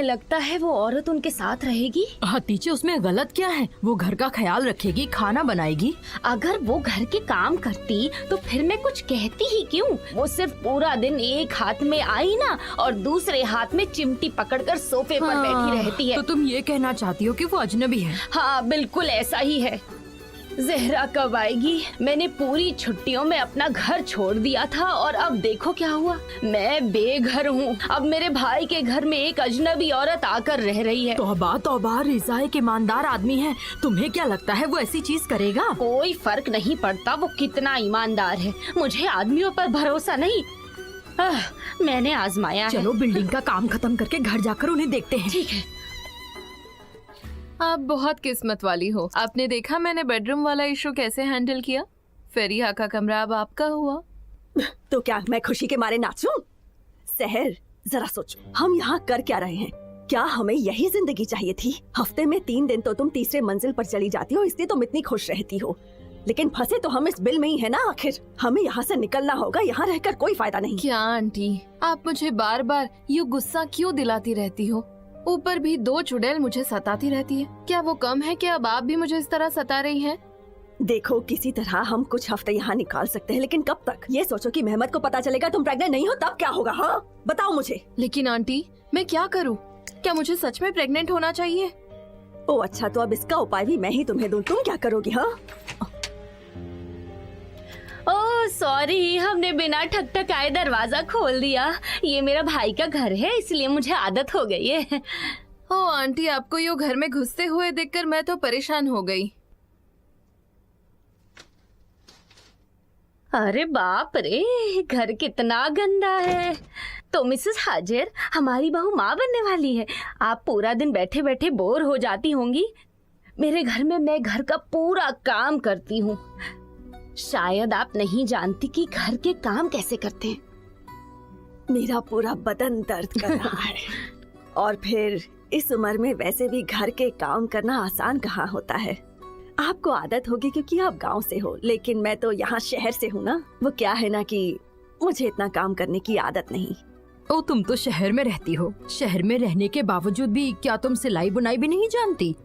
लगता है वो औरत उनके साथ रहेगी। हतीजे उसमें गलत क्या है? वो घर का ख्याल रखेगी, खाना बनाएगी। अगर वो घर के काम करती तो फिर मैं कुछ कहती ही क्यों? वो सिर्फ पूरा दिन एक हाथ में आई ना और दूसरे हाथ में चिमटी पकड़कर सोफे पर बैठी रहती है। तो तुम ये कहना चाहती हो कि वो अजनबी है? हाँ बिल्कुल ऐसा ही है। जहरा कब आएगी? मैंने पूरी छुट्टियों में अपना घर छोड़ दिया था और अब देखो क्या हुआ। मैं बेघर हूँ। अब मेरे भाई के घर में एक अजनबी औरत आकर रह रही है। तौबा तौबा, रिजा एक ईमानदार आदमी है। तुम्हें क्या लगता है वो ऐसी चीज करेगा? कोई फर्क नहीं पड़ता वो कितना ईमानदार है, मुझे आदमियों पर भरोसा नहीं। मैंने आजमाया है। चलो बिल्डिंग का काम खत्म करके घर जाकर उन्हें देखते हैं। ठीक है। आप बहुत किस्मत वाली हो। आपने देखा मैंने बेडरूम वाला इशू कैसे हैंडल किया। फेरिया का कमरा अब आपका हुआ। तो क्या मैं खुशी के मारे नाचूं? सहर, जरा सोचो, हम यहाँ कर क्या रहे हैं? क्या हमें यही जिंदगी चाहिए थी? हफ्ते में 3 दिन तो तुम तीसरे मंजिल पर चली जाती हो, इसलिए तुम इतनी खुश रहती हो। लेकिन फंसे तो हम इस बिल में ही है ना। आखिर हमें यहाँ से निकलना होगा, यहाँ रहकर कोई फायदा नहीं। क्या आंटी, आप मुझे बार बार यूँ गुस्सा क्यों दिलाती रहती हो? ऊपर भी 2 चुड़ैल मुझे सताती रहती है। क्या वो कम है कि अब आप भी मुझे इस तरह सता रही हैं? देखो, किसी तरह हम कुछ हफ्ते यहाँ निकाल सकते हैं, लेकिन कब तक? ये सोचो कि मेहमद को पता चलेगा तुम प्रेग्नेंट नहीं हो, तब क्या होगा? हाँ बताओ मुझे। लेकिन आंटी, मैं क्या करूँ? क्या मुझे सच में प्रेग्नेंट होना चाहिए? ओ अच्छा, तो अब इसका उपाय भी मैं ही तुम्हें दूं। तुम क्या करोगी? हाँ ओह सॉरी, हमने बिना ठक ठक आए दरवाजा खोल दिया। ये मेरा भाई का घर है, इसलिए मुझे आदत हो गई है। ओ आंटी, आपको यूँ घर में घुसते हुए देखकर मैं तो परेशान हो गई। अरे बाप रे, घर कितना गंदा है। तो मिसेस हाजिर, हमारी बहू माँ बनने वाली है। आप पूरा दिन बैठे बैठे बोर हो जाती होंगी। मेरे घर में मैं घर का पूरा काम करती हूँ। शायद आप नहीं जानती कि घर के काम कैसे करते हैं। मेरा पूरा बदन दर्द कर रहा है। और फिर इस उम्र में वैसे भी घर के काम करना आसान कहाँ होता है। आपको आदत होगी क्योंकि आप गांव से हो, लेकिन मैं तो यहाँ शहर से हूँ ना। वो क्या है ना कि मुझे इतना काम करने की आदत नहीं। ओ, तुम तो शहर में रहती हो। शहर में रहने के बावजूद भी क्या तुम सिलाई बुनाई भी नहीं जानती?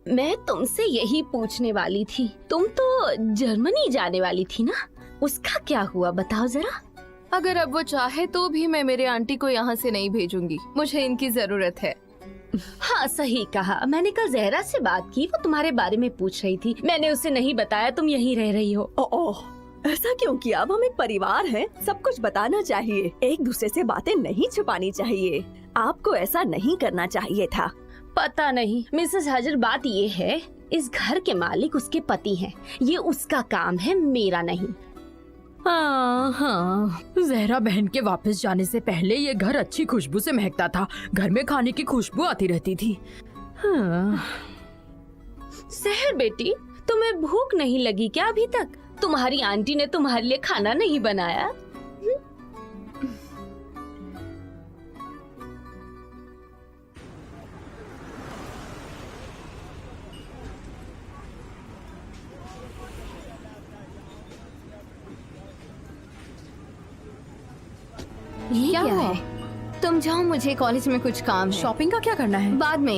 मैं तुमसे यही पूछने वाली थी। तुम तो जर्मनी जाने वाली थी ना, उसका क्या हुआ बताओ जरा। अगर अब वो चाहे तो भी मैं मेरे आंटी को यहाँ से नहीं भेजूंगी। मुझे इनकी जरूरत है। हाँ सही कहा। मैंने कल जहरा से बात की, वो तुम्हारे बारे में पूछ रही थी। मैंने उसे नहीं बताया तुम यहीं रह रही हो। ओह, ऐसा क्यों किया? अब हम एक परिवार हैं, सब कुछ बताना चाहिए। एक दूसरे से बातें नहीं छुपानी चाहिए। आपको ऐसा नहीं करना चाहिए था। पता नहीं मिसेस हाजिर, बात ये है इस घर के मालिक उसके पति हैं। ये उसका काम है, मेरा नहीं। हाँ, जहरा बहन के वापस जाने से पहले ये घर अच्छी खुशबू से महकता था। घर में खाने की खुशबू आती रहती थी। हाँ। सहर बेटी, तुम्हें भूख नहीं लगी क्या अभी तक? तुम्हारी आंटी ने तुम्हारे लिए खाना नहीं बनाया? ये क्या क्या हुआ? है? तुम जाओ, मुझे कॉलेज में कुछ काम है। शॉपिंग का क्या करना है? बाद में।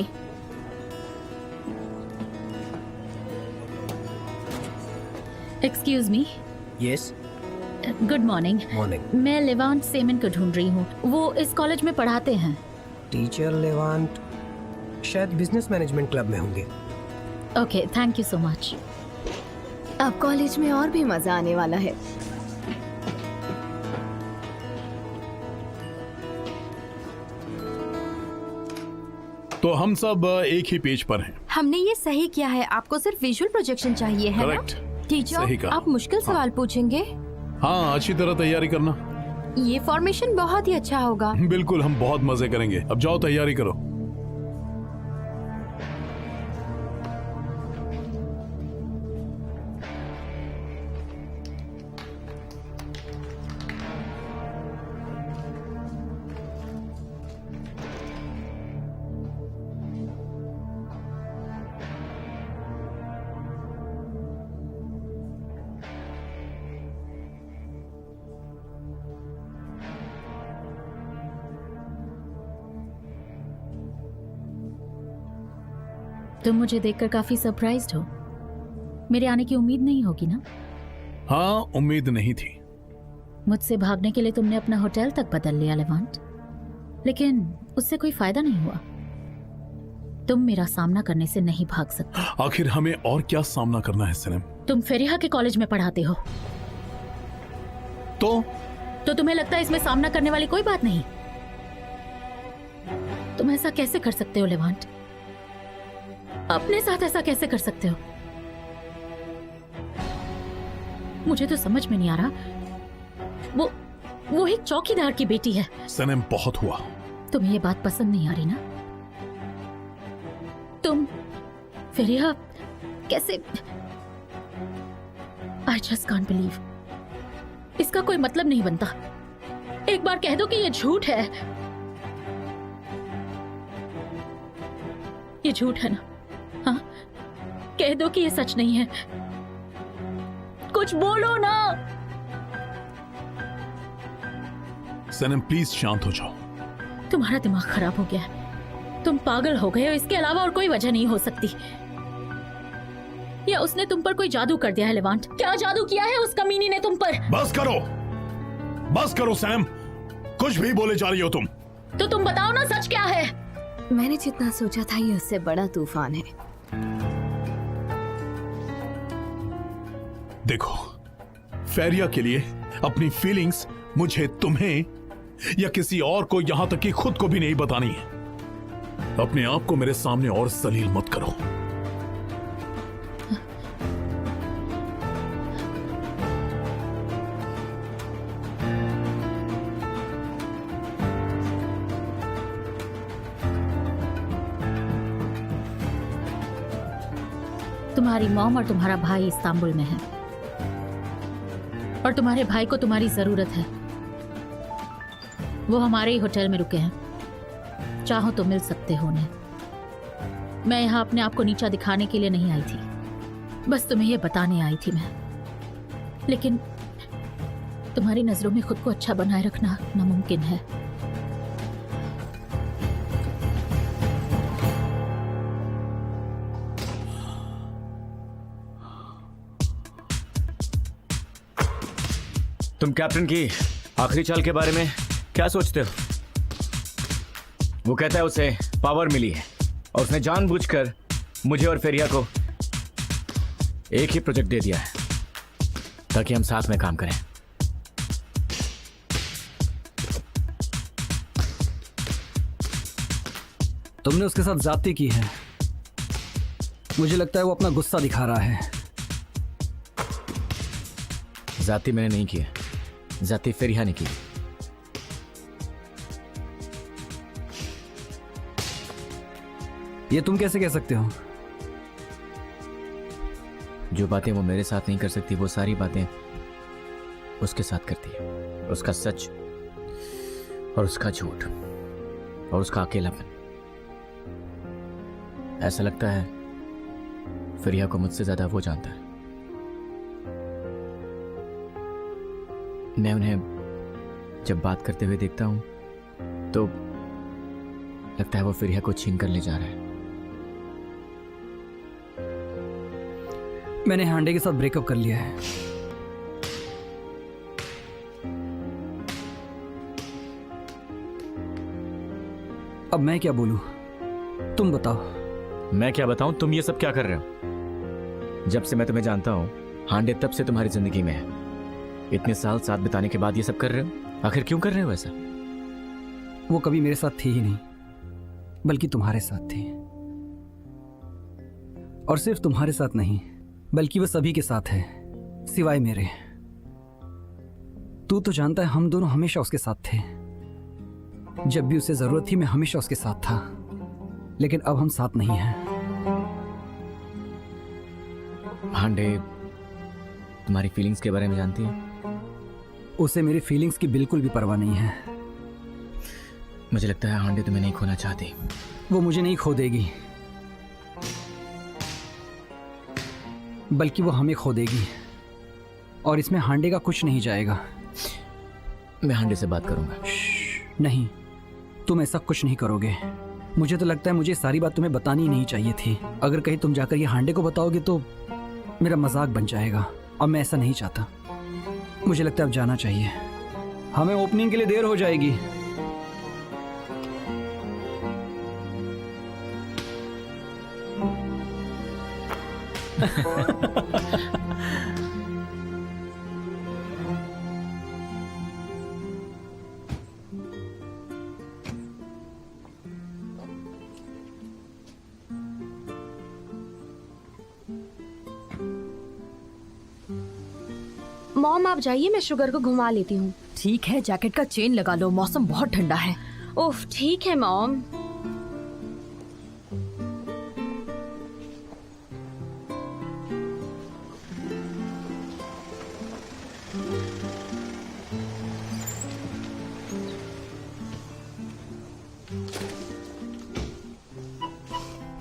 Excuse me. Yes, good morning. Morning. मैं लेवांट सेमन को ढूंढ रही हूँ। वो इस कॉलेज में पढ़ाते हैं। टीचर लेवांट शायद बिजनेस मैनेजमेंट क्लब में होंगे। Okay, thank you so much. अब कॉलेज में और भी मजा आने वाला है। तो हम सब एक ही पेज पर हैं। हमने ये सही किया है। आपको सिर्फ विजुअल प्रोजेक्शन चाहिए है ना? करेक्ट। सही टीचर, कहा। आप मुश्किल सवाल पूछेंगे? हाँ, अच्छी तरह तैयारी करना। ये फॉर्मेशन बहुत ही अच्छा होगा। बिल्कुल, हम बहुत मजे करेंगे। अब जाओ तैयारी करो। तुम मुझे देखकर काफी सरप्राइज्ड हो। मेरे आने की उम्मीद नहीं होगी ना? हाँ, उम्मीद नहीं थी। मुझसे भागने के लिए तुमने अपना होटल तक बदल लिया लेवांट, लेकिन उससे कोई फायदा नहीं हुआ। तुम मेरा सामना करने से नहीं भाग सकते। आखिर हमें और क्या सामना करना है सनम? तुम फेरिहा के कॉलेज में पढ़ाते हो, तो तुम्हें लगता है इसमें सामना करने वाली कोई बात नहीं? तुम ऐसा कैसे कर सकते हो लेवांट? अपने साथ ऐसा कैसे कर सकते हो? मुझे तो समझ में नहीं आ रहा। वो एक चौकीदार की बेटी है। सनम, बहुत हुआ। तुम्हें ये बात पसंद नहीं आ रही ना? तुम फेरिहा कैसे? I just can't believe। इसका कोई मतलब नहीं बनता। एक बार कह दो कि ये झूठ है। ये झूठ है ना? हाँ, कह दो कि ये सच नहीं है। कुछ बोलो ना। सनम, प्लीज शांत हो जाओ। तुम्हारा दिमाग खराब हो गया है। तुम पागल हो गए हो, इसके अलावा और कोई वजह नहीं हो सकती। या उसने तुम पर कोई जादू कर दिया है लेवांट? क्या जादू किया है उस कमीनी ने तुम पर? बस करो सैम, कुछ भी बोले जा रही हो तुम। तो तुम बताओ ना, सच क्या है? मैंने जितना सोचा था ये उससे बड़ा तूफान है। देखो, फेरिया के लिए अपनी फीलिंग्स मुझे, तुम्हें या किसी और को, यहां तक कि खुद को भी नहीं बतानी है। अपने आप को मेरे सामने और जलील मत करो। तुम्हारी मॉम और तुम्हारा भाई इस्तांबुल में है और तुम्हारे भाई को तुम्हारी जरूरत है। वो हमारे ही होटल में रुके हैं। चाहो तो मिल सकते हो उन्हें। मैं यहाँ अपने आप को नीचा दिखाने के लिए नहीं आई थी, बस तुम्हें ये बताने आई थी मैं। लेकिन तुम्हारी नजरों में खुद को अच्छा बनाए रखना नामुमकिन है। तुम कैप्टन की आखिरी चाल के बारे में क्या सोचते हो? वो कहता है उसे पावर मिली है और उसने जानबूझकर मुझे और फेरिया को एक ही प्रोजेक्ट दे दिया है ताकि हम साथ में काम करें। तुमने उसके साथ ज्यादती की है। मुझे लगता है वो अपना गुस्सा दिखा रहा है। ज्यादती मैंने नहीं की है, ज्यादती फेरिया ने की। ये तुम कैसे कह सकते हो? जो बातें वो मेरे साथ नहीं कर सकती, वो सारी बातें उसके साथ करती है। उसका सच और उसका झूठ और उसका अकेलापन। ऐसा लगता है फेरिया को मुझसे ज्यादा वो जानता है। मैं उन्हें जब बात करते हुए देखता हूं तो लगता है वो फेरिया को छीन कर ले जा रहा है। मैंने हांडे के साथ ब्रेकअप कर लिया है। अब मैं क्या बोलूं? तुम बताओ। मैं क्या बताऊं? तुम ये सब क्या कर रहे हो? जब से मैं तुम्हें जानता हूं, हांडे तब से तुम्हारी जिंदगी में है। इतने साल साथ बिताने के बाद ये सब कर रहे हो? आखिर क्यों कर रहे हो ऐसा? वो कभी मेरे साथ थी ही नहीं, बल्कि तुम्हारे साथ थी। और सिर्फ तुम्हारे साथ नहीं, बल्कि वो सभी के साथ है, सिवाय मेरे। तू तो जानता है हम दोनों हमेशा उसके साथ थे। जब भी उसे जरूरत थी मैं हमेशा उसके साथ था, लेकिन अब हम साथ नहीं हैं। हांडे तुम्हारी फीलिंग्स के बारे में जानती है? उसे मेरी फीलिंग्स की बिल्कुल भी परवाह नहीं है। मुझे लगता है हांडे तुम्हें नहीं खोना चाहती। वो मुझे नहीं खो देगी, बल्कि वो हमें खो देगी। और इसमें हांडे का कुछ नहीं जाएगा। मैं हांडे से बात करूंगा। नहीं, तुम ऐसा कुछ नहीं करोगे। मुझे तो लगता है मुझे सारी बात तुम्हें बतानी ही नहीं चाहिए थी। अगर कहीं तुम जाकर ये हांडे को बताओगे तो मेरा मजाक बन जाएगा, और मैं ऐसा नहीं चाहता। मुझे लगता है अब जाना चाहिए, हमें ओपनिंग के लिए देर हो जाएगी। मॉम आप जाइए, मैं शुगर को घुमा लेती हूँ। ठीक है, जैकेट का चेन लगा लो, मौसम बहुत ठंडा है। ओह ठीक है मॉम।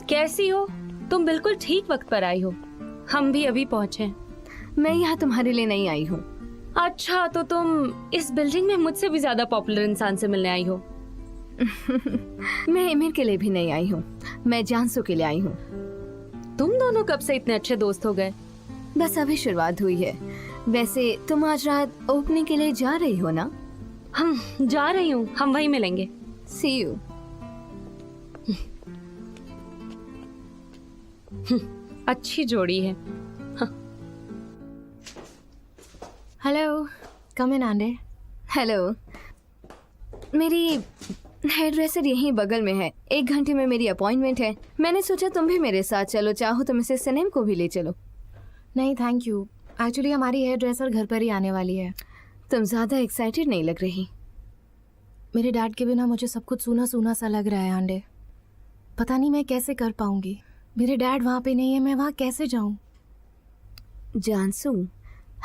कैसी हो तुम? बिल्कुल ठीक वक्त पर आई हो, हम भी अभी पहुंचे। मैं यहाँ तुम्हारे लिए नहीं आई हूँ। अच्छा, तो तुम इस बिल्डिंग में मुझसे भी ज्यादा पॉपुलर इंसान से मिलने आई हो। मैं एमिर के लिए भी नहीं आई हूँ, मैं जानसू के लिए आई हूँ। तुम दोनों कब से इतने अच्छे दोस्त हो गए? बस अभी शुरुआत हुई है। वैसे तुम आज रात ओपनिंग के लिए जा रही हो ना? हम जा रही हूँ, हम वहीं मिलेंगे। सी यू। अच्छी जोड़ी है। हेलो, कम इन आंडे। हेलो, मेरी हेयर ड्रेसर यहीं बगल में है, 1 घंटे में मेरी अपॉइंटमेंट है। मैंने सोचा तुम भी मेरे साथ चलो, चाहो तो मिसेस सनेम को भी ले चलो। नहीं थैंक यू, एक्चुअली हमारी हेयर ड्रेसर घर पर ही आने वाली है। तुम ज्यादा एक्साइटेड नहीं लग रही। मेरे डैड के बिना मुझे सब कुछ सूना सूना सा लग रहा है आंडे। पता नहीं मैं कैसे कर पाऊंगी। मेरे डैड वहाँ पे नहीं है, मैं वहाँ कैसे जाऊँ? जानसू,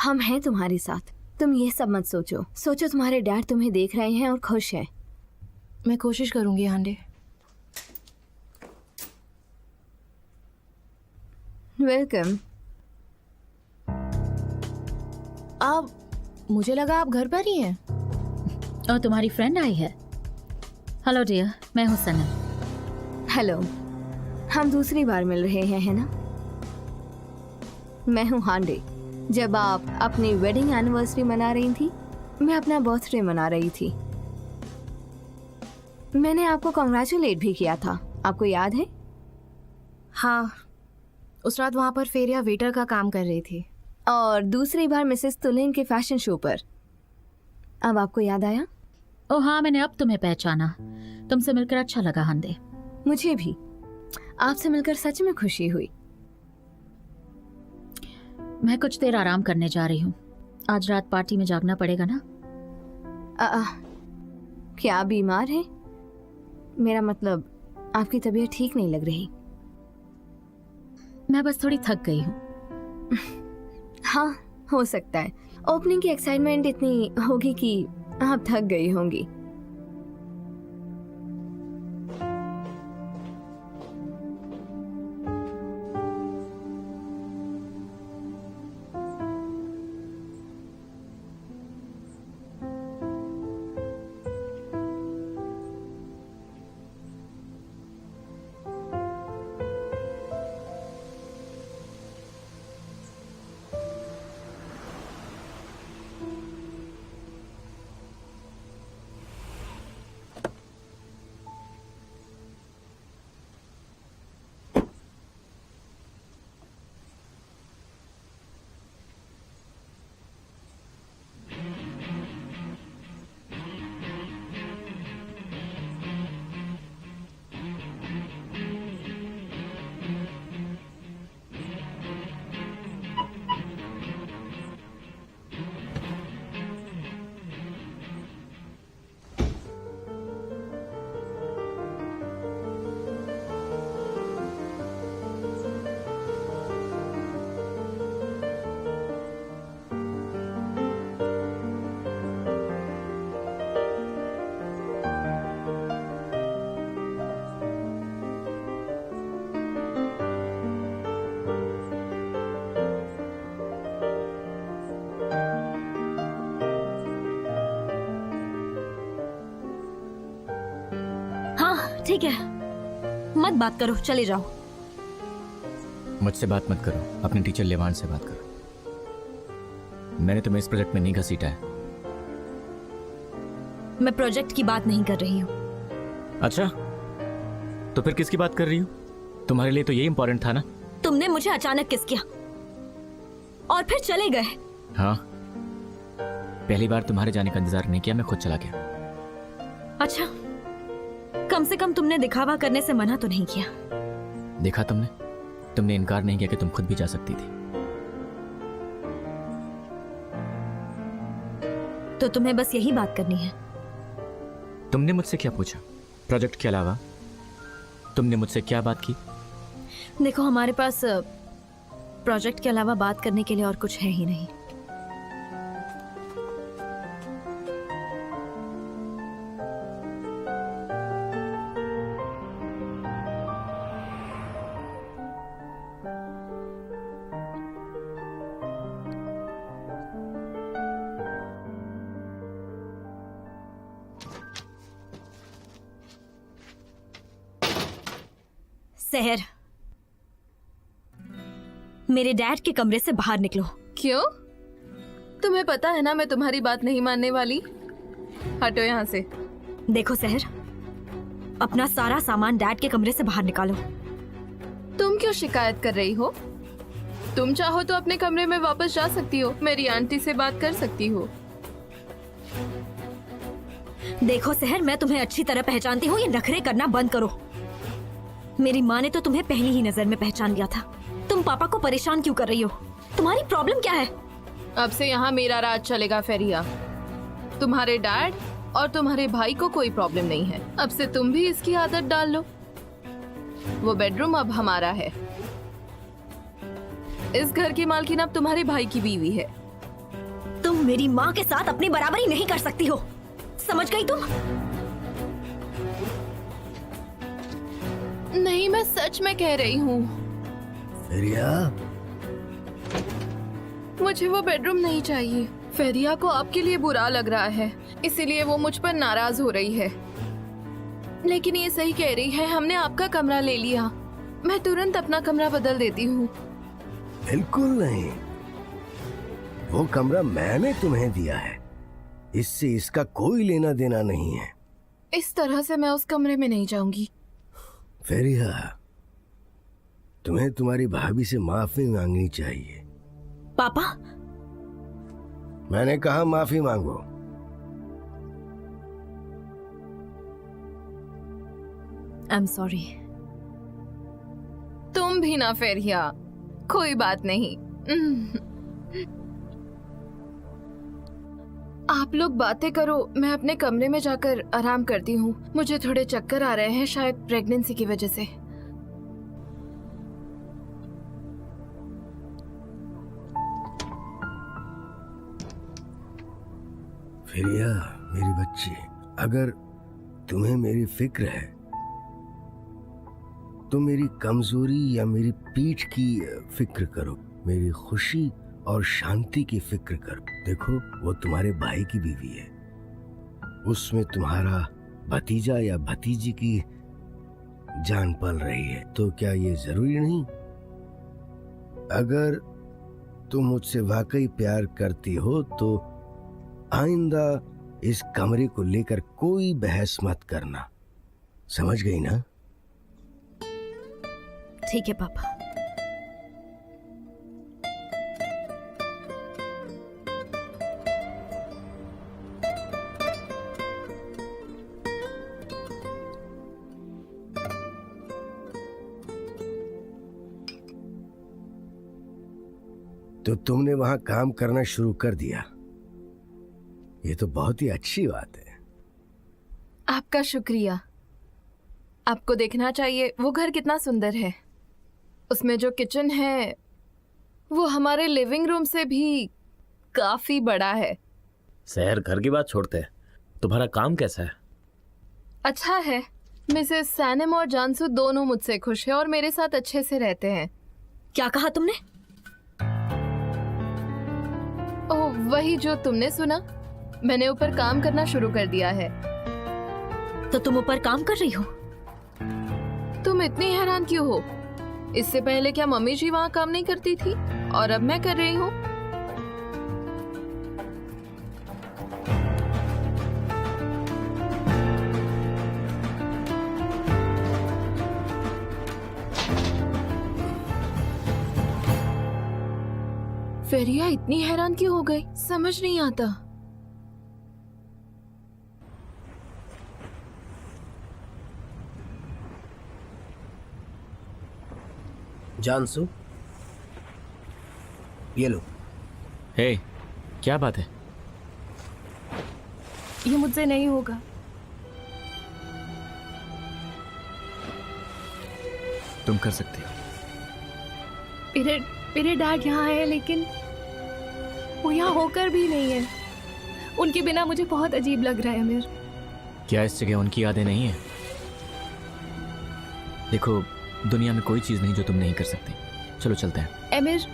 हम हैं तुम्हारे साथ, तुम ये सब मत सोचो। सोचो तुम्हारे डैड तुम्हें देख रहे हैं और खुश हैं। मैं कोशिश करूंगी आंडे। वेलकम। आप, मुझे लगा आप घर पर ही हैं। और तुम्हारी फ्रेंड आई है। हेलो डियर, मैं हूँ सनम। हेलो, हम दूसरी बार मिल रहे हैं, है ना? मैं हूँ हांडे। जब आप अपनी वेडिंग एनिवर्सरी मना रही थी, मैं अपना बर्थडे मना रही थी। मैंने आपको कॉन्ग्रेचुलेट भी किया था, आपको याद है? हाँ, उस रात वहाँ पर फेरिया वेटर का काम कर रही थी। और दूसरी बार मिसेस तुलिन के फैशन शो पर। अब आपको याद आया? ओह हाँ, मैंने अब तुम्हें पहचाना। तुमसे मिलकर अच्छा लगा हांडे। मुझे भी आपसे मिलकर सच में खुशी हुई। मैं कुछ देर आराम करने जा रही हूँ। आज रात पार्टी में जागना पड़ेगा ना? क्या बीमार है? मेरा मतलब आपकी तबीयत ठीक नहीं लग रही। मैं बस थोड़ी थक गई हूँ। हाँ, हो सकता है। ओपनिंग की एक्साइटमेंट इतनी होगी कि आप थक गई होंगी। हाँ ठीक है। मत बात करो, चले जाओ। मुझसे बात मत करो, अपने टीचर लेवान से बात करो। मैंने तुम्हें इस प्रोजेक्ट में नहीं घसीटा है। मैं प्रोजेक्ट की बात नहीं कर रही हूँ। अच्छा, तो फिर किसकी बात कर रही हो? तुम्हारे लिए तो ये इंपॉर्टेंट था ना। तुमने मुझे अचानक किस किया और फिर चले गए। हाँ, पहली बार तुम्हारे जाने का इंतजार नहीं किया, मैं खुद चला गया। अच्छा, कम से कम तुमने दिखावा करने से मना तो नहीं किया। देखा तुमने इनकार नहीं किया कि तुम खुद भी जा सकती थी। तो तुम्हें बस यही बात करनी है? तुमने मुझसे क्या पूछा प्रोजेक्ट के अलावा? तुमने मुझसे क्या बात की? देखो, हमारे पास प्रोजेक्ट के अलावा बात करने के लिए और कुछ है ही नहीं। सहर, मेरे डैड के कमरे से बाहर निकलो। क्यों? तुम्हें पता है ना मैं तुम्हारी बात नहीं मानने वाली। हटो यहाँ से। देखो सहर, अपना सारा सामान डैड के कमरे से बाहर निकालो। तुम क्यों शिकायत कर रही हो? तुम चाहो तो अपने कमरे में वापस जा सकती हो, मेरी आंटी से बात कर सकती हो। देखो सहर, मैं तुम्हें अच्छी तरह पहचानती हूँ, ये नखरे करना बंद करो। मेरी माँ ने तो तुम्हें पहली ही नजर में पहचान लिया था। तुम पापा को परेशान क्यों कर रही हो? तुम्हारी प्रॉब्लम क्या है? अब से यहाँ मेरा राज चलेगा फेरिया। तुम्हारे डैड और तुम्हारे भाई को कोई प्रॉब्लम नहीं है। अब से तुम भी इसकी आदत डाल लो। वो बेडरूम अब हमारा है। इस घर की मालकिन अब तुम्हारे भाई की बीवी है। तुम मेरी माँ के साथ अपनी बराबरी नहीं कर सकती हो, समझ गई तुम? नहीं, मैं सच में कह रही हूँ। फेरिया, मुझे वो बेडरूम नहीं चाहिए। फेरिया को आपके लिए बुरा लग रहा है, इसीलिए वो मुझ पर नाराज हो रही है। लेकिन ये सही कह रही है, हमने आपका कमरा ले लिया। मैं तुरंत अपना कमरा बदल देती हूँ। बिल्कुल नहीं, वो कमरा मैंने तुम्हें दिया है, इससे इसका कोई लेना देना नहीं है। इस तरह से मैं उस कमरे में नहीं जाऊंगी। फेरिया, तुम्हें तुम्हारी भाभी से माफी मांगनी चाहिए। पापा, मैंने कहा माफी मांगो। I am sorry. तुम भी ना फेरिया, कोई बात नहीं। आप लोग बातें करो, मैं अपने कमरे में जाकर आराम करती हूँ। मुझे थोड़े चक्कर आ रहे हैं, शायद प्रेगनेंसी की वजह से। फेरिया मेरी बच्ची, अगर तुम्हें मेरी फिक्र है तो मेरी कमजोरी या मेरी पीठ की फिक्र करो, मेरी खुशी और शांति की फिक्र करो। देखो, वो तुम्हारे भाई की बीवी है, उसमें तुम्हारा भतीजा या भतीजी की जान पल रही है, तो क्या ये जरूरी नहीं? अगर तुम मुझसे वाकई प्यार करती हो तो आइंदा इस कमरे को लेकर कोई बहस मत करना, समझ गई ना? ठीक है पापा। तो तुमने वहां काम करना शुरू कर दिया, ये तो बहुत ही अच्छी बात है। आपका शुक्रिया। आपको देखना चाहिए वो घर कितना सुंदर है। उसमें जो किचन है वो हमारे लिविंग रूम से भी काफी बड़ा है। शहर घर की बात छोड़ते हैं, तुम्हारा काम कैसा है? अच्छा है। मिसेस सैनम और जानसू दोनों मुझसे खुश है और मेरे साथ अच्छे से रहते हैं। क्या कहा तुमने? ओह, वही जो तुमने सुना। मैंने ऊपर काम करना शुरू कर दिया है। तो तुम ऊपर काम कर रही हो? तुम इतनी हैरान क्यों हो? इससे पहले क्या मम्मी जी वहाँ काम नहीं करती थी और अब मैं कर रही हूँ? फेरिया इतनी हैरान क्यों हो गई, समझ नहीं आता। जानसू, ये लो। हे, क्या बात है? ये मुझसे नहीं होगा। तुम कर सकती हो। मेरे डैड यहाँ है, लेकिन वो यहाँ होकर भी नहीं है। उनके बिना मुझे बहुत अजीब लग रहा है अमीर। क्या इस जगह उनकी यादें नहीं है? देखो, दुनिया में कोई चीज नहीं जो तुम नहीं कर सकती। चलो चलते हैं। अमीर,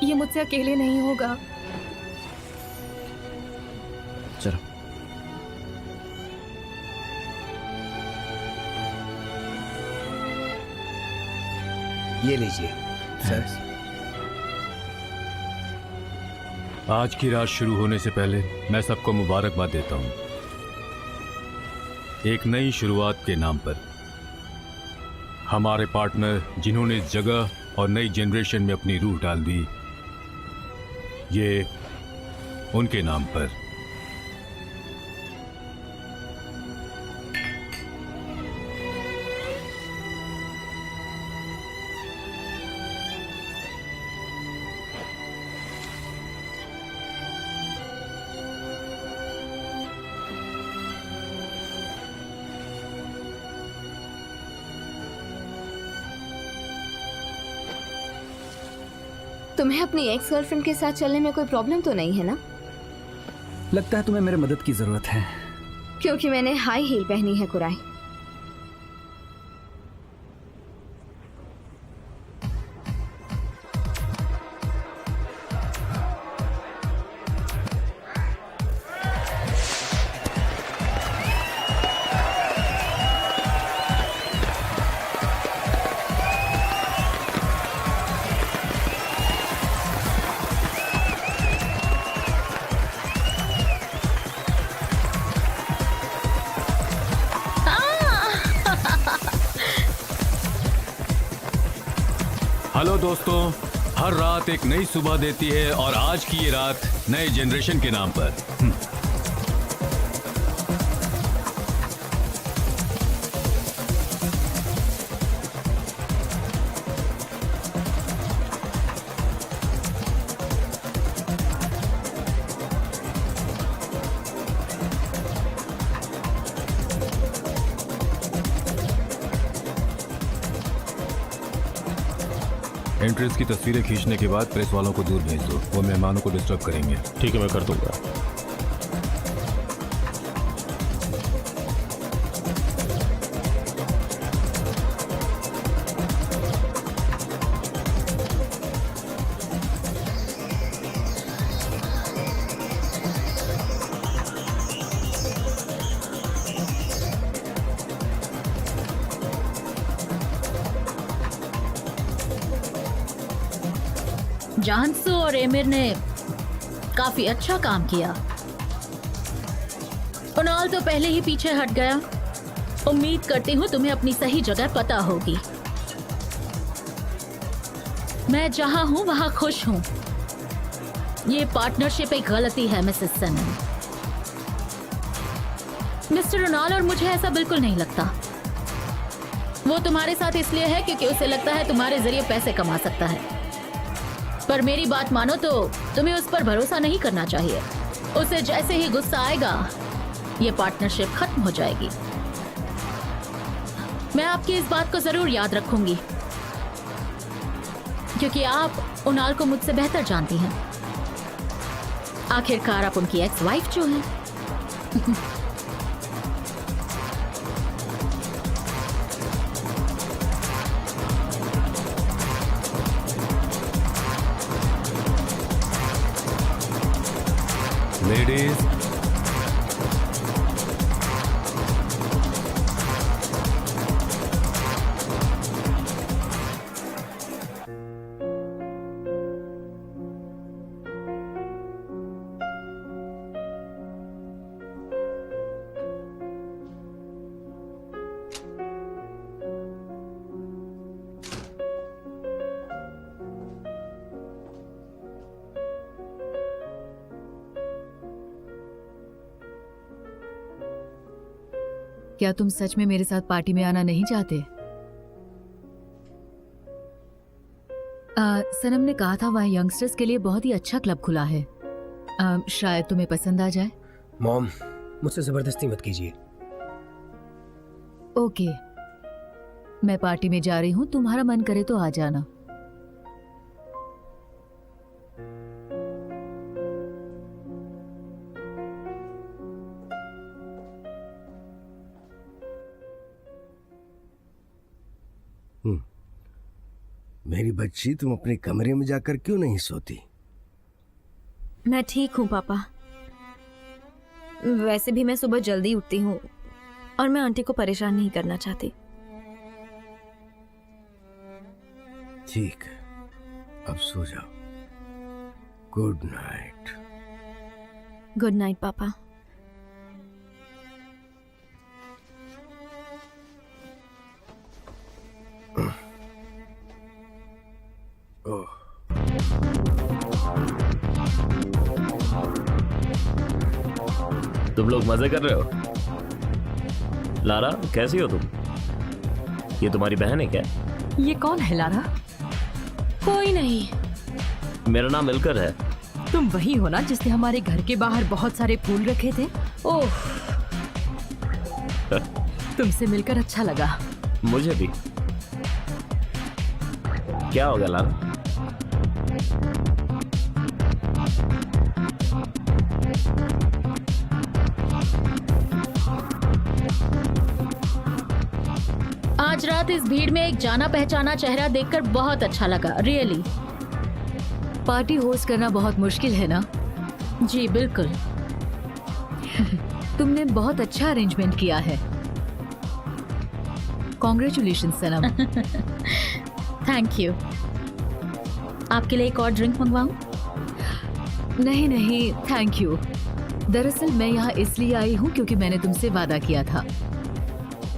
ये मुझसे अकेले नहीं होगा। चलो। ये लीजिए सर। आज की रात शुरू होने से पहले मैं सबको मुबारकबाद देता हूं, एक नई शुरुआत के नाम पर। हमारे पार्टनर जिन्होंने इस जगह और नई जनरेशन में अपनी रूह डाल दी, ये उनके नाम पर। तुम्हें अपनी एक्स गर्लफ्रेंड के साथ चलने में कोई प्रॉब्लम तो नहीं है ना? लगता है तुम्हें मेरे मदद की जरूरत है। क्योंकि मैंने हाई हील पहनी है कुराई। हेलो दोस्तों, हर रात एक नई सुबह देती है और आज की ये रात नए जनरेशन के नाम पर। एंट्रेंस की तस्वीरें खींचने के बाद प्रेस वालों को दूर भेज दो, वो मेहमानों को डिस्टर्ब करेंगे। ठीक है, मैं कर दूंगा। जानसू और एमिर ने काफी अच्छा काम किया। कुणाल तो पहले ही पीछे हट गया। उम्मीद करती हूँ तुम्हें अपनी सही जगह पता होगी। मैं जहाँ हूँ वहाँ खुश हूँ। ये पार्टनरशिप एक गलती है मिसेस सनम। मिस्टर रोनाल्ड और मुझे ऐसा बिल्कुल नहीं लगता। वो तुम्हारे साथ इसलिए है क्योंकि उसे लगता है तुम्हारे जरिए पैसे कमा सकता है। पर मेरी बात मानो तो तुम्हें उस पर भरोसा नहीं करना चाहिए। उसे जैसे ही गुस्सा आएगा ये पार्टनरशिप खत्म हो जाएगी। मैं आपकी इस बात को जरूर याद रखूंगी क्योंकि आप उनाल को मुझसे बेहतर जानती हैं। आखिरकार आप उनकी एक्स वाइफ जो हैं। लेडीज, क्या तुम सच में मेरे साथ पार्टी में आना नहीं चाहते? सनम ने कहा था वहाँ यंगस्टर्स के लिए बहुत ही अच्छा क्लब खुला है। शायद तुम्हें पसंद आ जाए। मॉम, मुझसे जबरदस्ती मत कीजिए। ओके, मैं पार्टी में जा रही हूँ, तुम्हारा मन करे तो आ जाना। मेरी बच्ची, तुम अपने कमरे में जाकर क्यों नहीं सोती? मैं ठीक हूँ पापा। वैसे भी मैं सुबह जल्दी उठती हूँ और मैं आंटी को परेशान नहीं करना चाहती। ठीक है, अब सो जाओ। Good night. गुड नाइट पापा। तुम लोग मजे कर रहे हो? लारा, कैसी हो तुम? ये तुम्हारी बहन है क्या? ये कौन है लारा? कोई नहीं। मेरा नाम मिलकर है। तुम वही हो ना जिसने हमारे घर के बाहर बहुत सारे फूल रखे थे? ओह, तुमसे मिलकर अच्छा लगा। मुझे भी। क्या होगा लारा? आज रात इस भीड़ में एक जाना पहचाना चेहरा देखकर बहुत अच्छा लगा, रियली। पार्टी होस्ट करना बहुत मुश्किल है ना? जी बिल्कुल। तुमने बहुत अच्छा अरेंजमेंट किया है। Congratulation Sanam. Thank you. आपके लिए एक और ड्रिंक मंगवाऊं? नहीं नहीं, थैंक यू। दरअसल मैं यहाँ इसलिए आई हूँ क्योंकि मैंने तुमसे वादा किया था।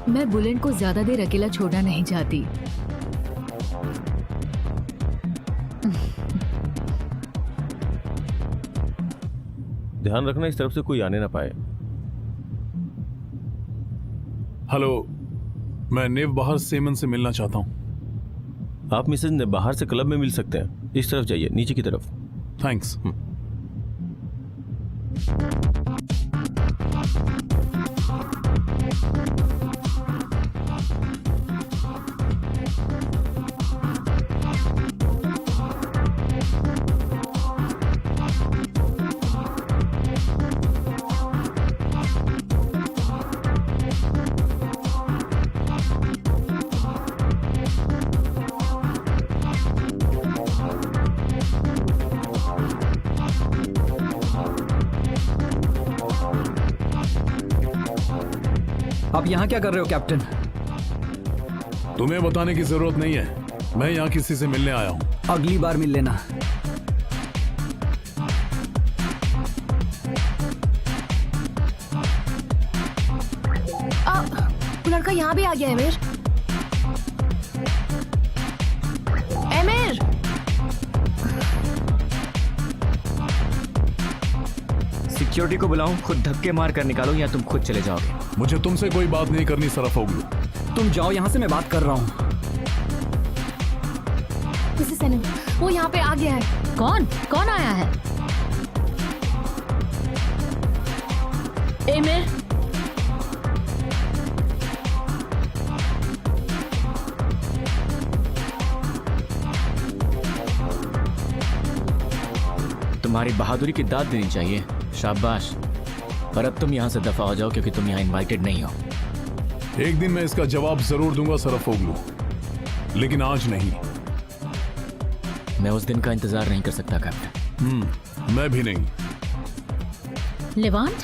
मैं बुलेट को ज्यादा देर अकेला छोड़ना नहीं चाहती। ध्यान रखना इस तरफ से कोई आने ना पाए। हेलो, मैं निव बाहर सेमन से मिलना चाहता हूँ। आप मिसेज ने बाहर से क्लब में मिल सकते हैं। इस तरफ जाइए, नीचे की तरफ। थैंक्स। आप यहाँ क्या कर रहे हो कैप्टन? तुम्हें बताने की जरूरत नहीं है, मैं यहाँ किसी से मिलने आया हूँ। अगली बार मिल लेना। लड़का यहाँ भी आ गया है। एमिर, सिक्योरिटी को बुलाऊं, खुद धक्के मार कर निकालो या तुम खुद चले जाओगे? मुझे तुमसे कोई बात नहीं करनी सरफ होगी। तुम जाओ यहाँ से, मैं बात कर रहा हूँ। मिसेस सनम, वो यहाँ पे आ गया है। कौन कौन आया है? एमिर, तुम्हारी बहादुरी की दाद देनी चाहिए, शाबाश। पर अब तुम यहाँ से दफा हो जाओ क्योंकि तुम यहाँ इनवाइटेड नहीं हो। एक दिन मैं इसका जवाब जरूर दूंगा सरफोगलू, लेकिन आज नहीं। मैं उस दिन का इंतजार नहीं कर सकता कैप्टन। मैं भी नहीं। लेवांट,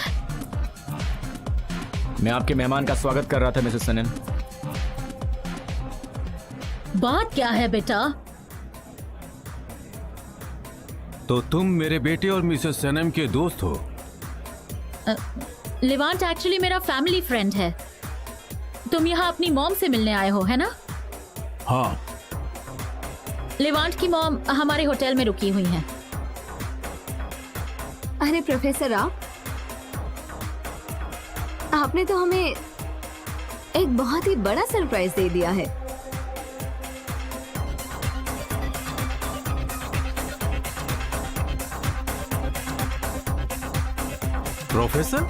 मैं आपके मेहमान का स्वागत कर रहा था मिसेस सनन। बात क्या है बेटा? तो तुम मेरे बेटे और मिसेस सनम के दोस्त हो? लेवांट एक्चुअली मेरा फैमिली फ्रेंड है। तुम यहाँ अपनी मॉम से मिलने आए हो, है ना? हाँ। लेवांट की मॉम हमारे होटल में रुकी हुई हैं। अरे प्रोफेसर, आपने तो हमें एक बहुत ही बड़ा सरप्राइज दे दिया है। प्रोफेसर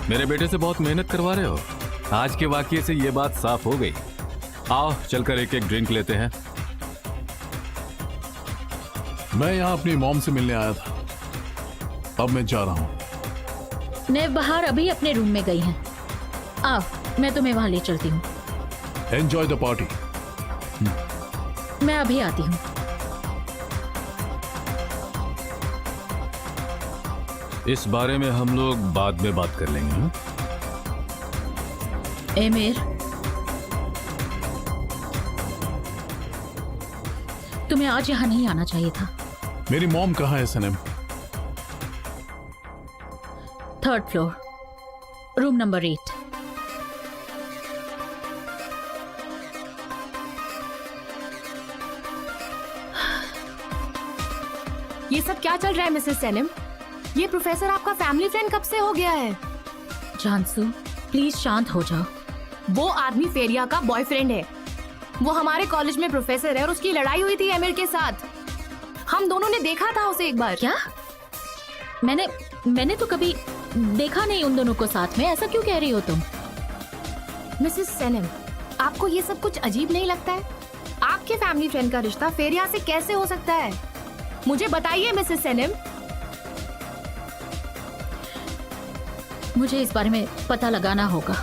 मेरे बेटे से बहुत मेहनत करवा रहे हो। आज के वाकये से ये बात साफ हो गई। आओ चलकर एक एक ड्रिंक लेते हैं। मैं यहाँ अपनी मॉम से मिलने आया था, अब मैं जा रहा हूँ। नेव बाहर अभी अपने रूम में गई हैं। आओ मैं तुम्हें वहां ले चलती हूँ। Enjoy the party. मैं अभी आती हूँ। इस बारे में हम लोग बाद में बात कर लेंगे। हाँ? एमिर, तुम्हें आज यहाँ नहीं आना चाहिए था। मेरी मॉम कहाँ है सनम? 3rd floor, room number 8। ये सब क्या चल रहा है मिसेस सैनिम? ये प्रोफेसर आपका फैमिली फ्रेंड कब से हो गया है? जानसू प्लीज शांत हो जाओ। वो आदमी फेरिया का बॉयफ्रेंड है। वो हमारे कॉलेज में प्रोफेसर है और उसकी लड़ाई हुई थी एमिर के साथ। हम दोनों ने देखा था उसे एक बार। क्या? मैंने तो कभी देखा नहीं उन दोनों को साथ में। ऐसा क्यों कह रही हो तुम? मिसेस सैनिम, आपको ये सब कुछ अजीब नहीं लगता है? आपके फैमिली फ्रेंड का रिश्ता फेरिया से कैसे हो सकता है? मुझे बताइए मिसेस सैनिम। मुझे इस बारे में पता लगाना होगा।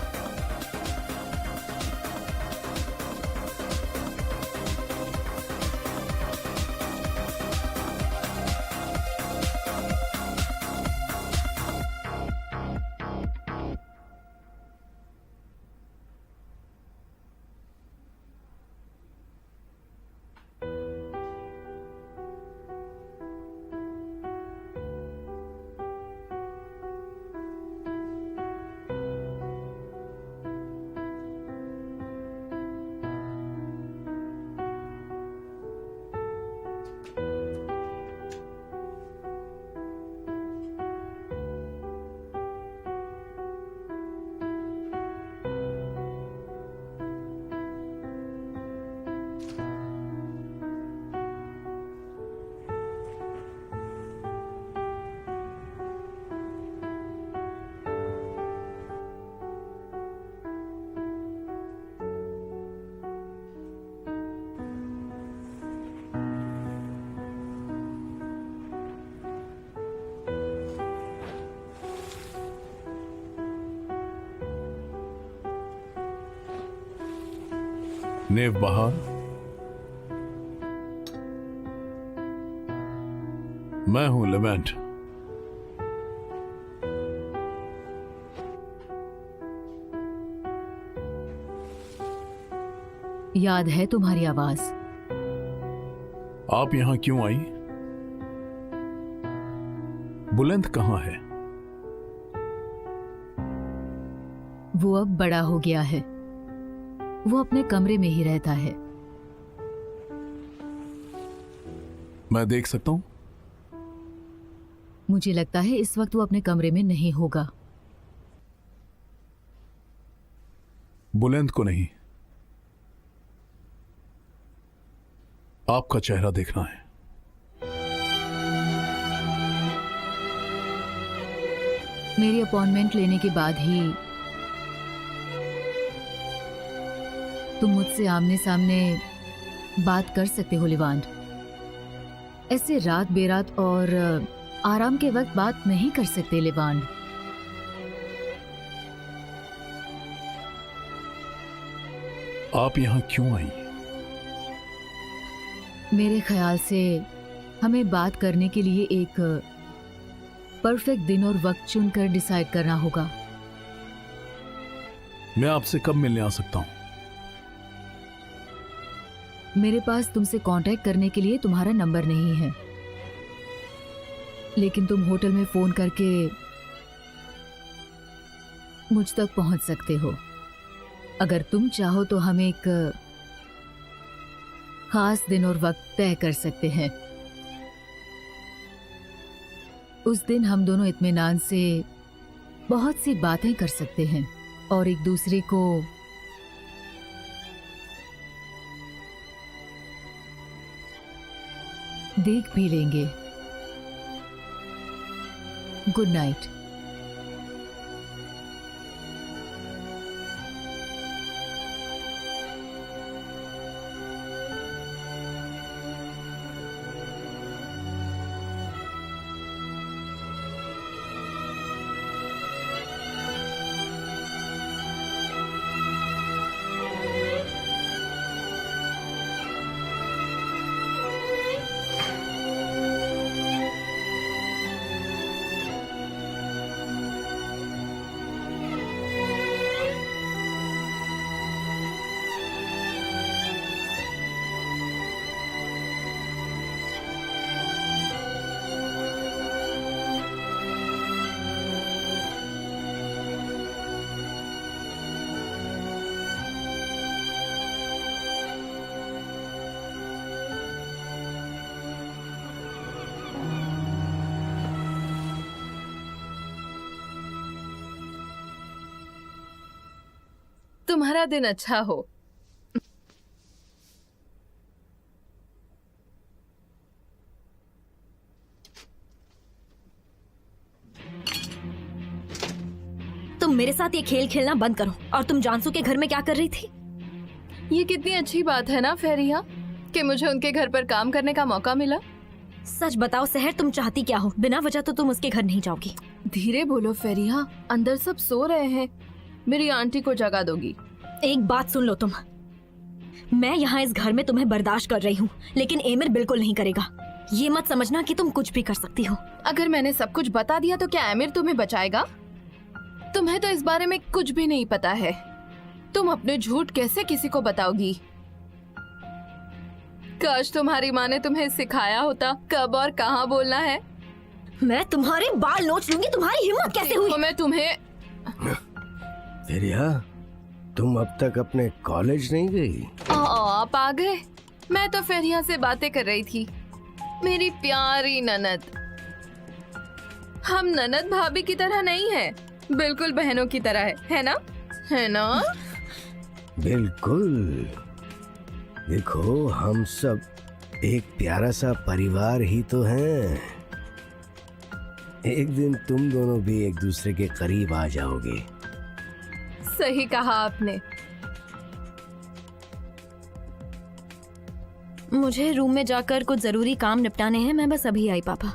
नेव बाहर। मैं हूं लेवेंट। याद है तुम्हारी आवाज। आप यहां क्यों आई? बुलंद कहां है? वो अब बड़ा हो गया है। वो अपने कमरे में ही रहता है। मैं देख सकता हूं? मुझे लगता है इस वक्त वो अपने कमरे में नहीं होगा। बुलंद को नहीं, आपका चेहरा देखना है। मेरी अपॉइंटमेंट लेने के बाद ही तुम मुझसे आमने सामने बात कर सकते हो लिवांड। ऐसे रात बेरात और आराम के वक्त बात नहीं कर सकते लिवांड। आप यहां क्यों आई? मेरे ख्याल से हमें बात करने के लिए एक परफेक्ट दिन और वक्त चुनकर डिसाइड करना होगा। मैं आपसे कब मिलने आ सकता हूं? मेरे पास तुमसे कांटेक्ट करने के लिए तुम्हारा नंबर नहीं है, लेकिन तुम होटल में फोन करके मुझ तक पहुंच सकते हो। अगर तुम चाहो तो हम एक खास दिन और वक्त तय कर सकते हैं। उस दिन हम दोनों इत्मीनान से बहुत सी बातें कर सकते हैं और एक दूसरे को देख भी लेंगे। Good night. तुम्हारा दिन अच्छा हो। तुम मेरे साथ ये खेल खेलना बंद करो। और तुम जानसू के घर में क्या कर रही थी? ये कितनी अच्छी बात है ना फेरिया कि मुझे उनके घर पर काम करने का मौका मिला। सच बताओ सहर, तुम चाहती क्या हो? बिना वजह तो तुम उसके घर नहीं जाओगी। धीरे बोलो फेरिया, अंदर सब सो रहे हैं। मेरी आंटी को जगा दोगी। एक बात सुन लो तुम, मैं यहाँ इस घर में तुम्हें बर्दाश्त कर रही हूँ, लेकिन एमिर बिल्कुल नहीं करेगा। ये मत समझना कि तुम कुछ भी कर सकती हो। अगर मैंने सब कुछ बता दिया तो क्या एमिर तुम्हें बचाएगा? तुम्हें तो इस बारे में कुछ भी नहीं पता है। तुम अपने झूठ कैसे किसी को बताओगी? काश तुम्हारी माँ ने तुम्हें सिखाया होता कब और कहाँ बोलना है। मैं तुम्हारे बाल नोच लूंगी। तुम्हारी हिम्मत कैसे हुई? मैं तुम्हें फेरिया, तुम अब तक अपने कॉलेज नहीं गई? आप आ गए। मैं तो फेरिया से बातें कर रही थी। मेरी प्यारी ननद। हम ननद भाभी की तरह नहीं है, बिल्कुल बहनों की तरह है ना? है ना? बिल्कुल। देखो, हम सब एक प्यारा सा परिवार ही तो हैं। एक दिन तुम दोनों भी एक दूसरे के करीब आ जाओगे। सही कहा आपने। मुझे रूम में जाकर कुछ जरूरी काम निपटाने हैं। मैं बस अभी आई पापा।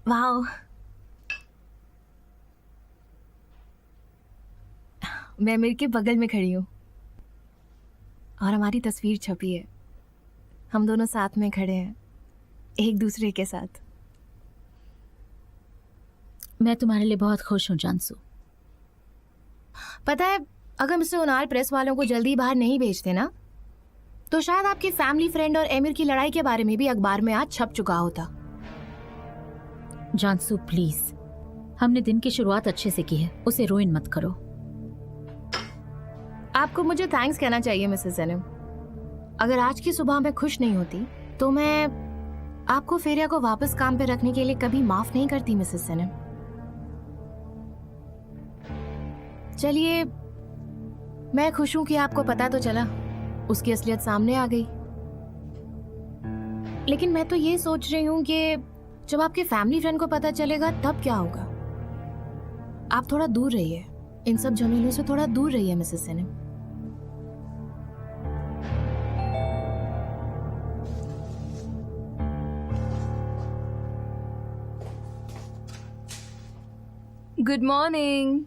वाओ, मैं अमीर के बगल में खड़ी हूँ और हमारी तस्वीर छपी है। हम दोनों साथ में खड़े हैं, एक दूसरे के साथ। मैं तुम्हारे लिए बहुत खुश हूँ जानसू। पता है, अगर मिस्टर उनाल प्रेस वालों को जल्दी बाहर नहीं भेजते ना, तो शायद आपके फैमिली फ्रेंड और एमिर की लड़ाई के बारे में भी अखबार में आज छप चुका होता। जानसू प्लीज, हमने दिन की शुरुआत अच्छे से की है, उसे रोइन मत करो। आपको मुझे थैंक्स कहना चाहिए मिसेस सनम। अगर आज की सुबह मैं खुश नहीं होती तो मैं आपको फेरिया को वापस काम पे रखने के लिए कभी माफ नहीं करती मिसेस सनम। चलिए, मैं खुश हूं कि आपको पता तो चला, उसकी असलियत सामने आ गई। लेकिन मैं तो ये सोच रही हूँ कि जब आपके फैमिली फ्रेंड को पता चलेगा तब क्या होगा। आप थोड़ा दूर रहिए, इन सब झमेलों से थोड़ा दूर रहिए मिसेस सनम। Good morning.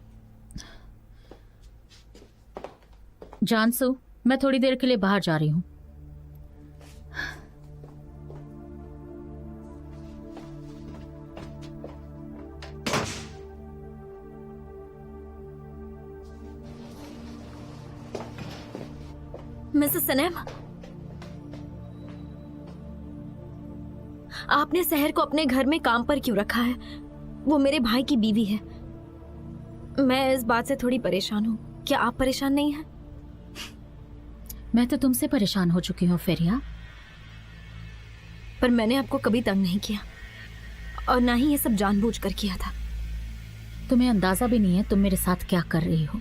जानसू, मैं थोड़ी देर के लिए बाहर जा रही हूँ। मिसेस सनम, आपने सहर को अपने घर में काम पर क्यों रखा है? वो मेरे भाई की बीवी है। मैं इस बात से थोड़ी परेशान हूँ। क्या आप परेशान नहीं हैं? मैं तो तुमसे परेशान हो चुकी हूँ फेरिया। पर मैंने आपको कभी तंग नहीं किया और ना ही ये सब जानबूझकर किया था। तुम्हें अंदाजा भी नहीं है तुम मेरे साथ क्या कर रही हो।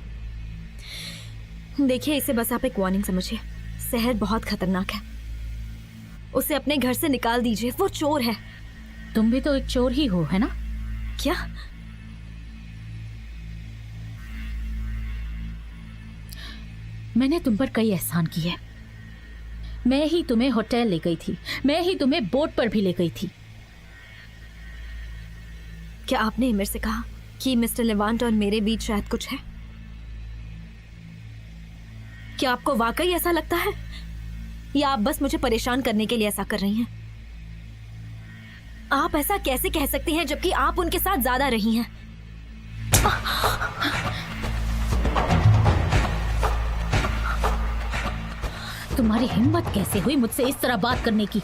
देखिए, इसे बस आप एक वार्निंग समझिए। सहर बहुत खतरनाक है, उसे अपने घर से निकाल दीजिए, वो चोर है। तुम भी तो एक चोर ही हो, है ना? क्या? मैंने तुम पर कई एहसान किए। मैं ही तुम्हें होटल ले गई थी, मैं ही तुम्हें बोट पर भी ले गई थी। क्या आपने मेरे से कहा कि मिस्टर लेवांट और मेरे बीच शायद कुछ है? क्या आपको वाकई ऐसा लगता है या आप बस मुझे परेशान करने के लिए ऐसा कर रही हैं? आप ऐसा कैसे कह सकती हैं जबकि आप उनके साथ ज्यादा रही हैं? तुम्हारी हिम्मत कैसे हुई मुझसे इस तरह बात करने की?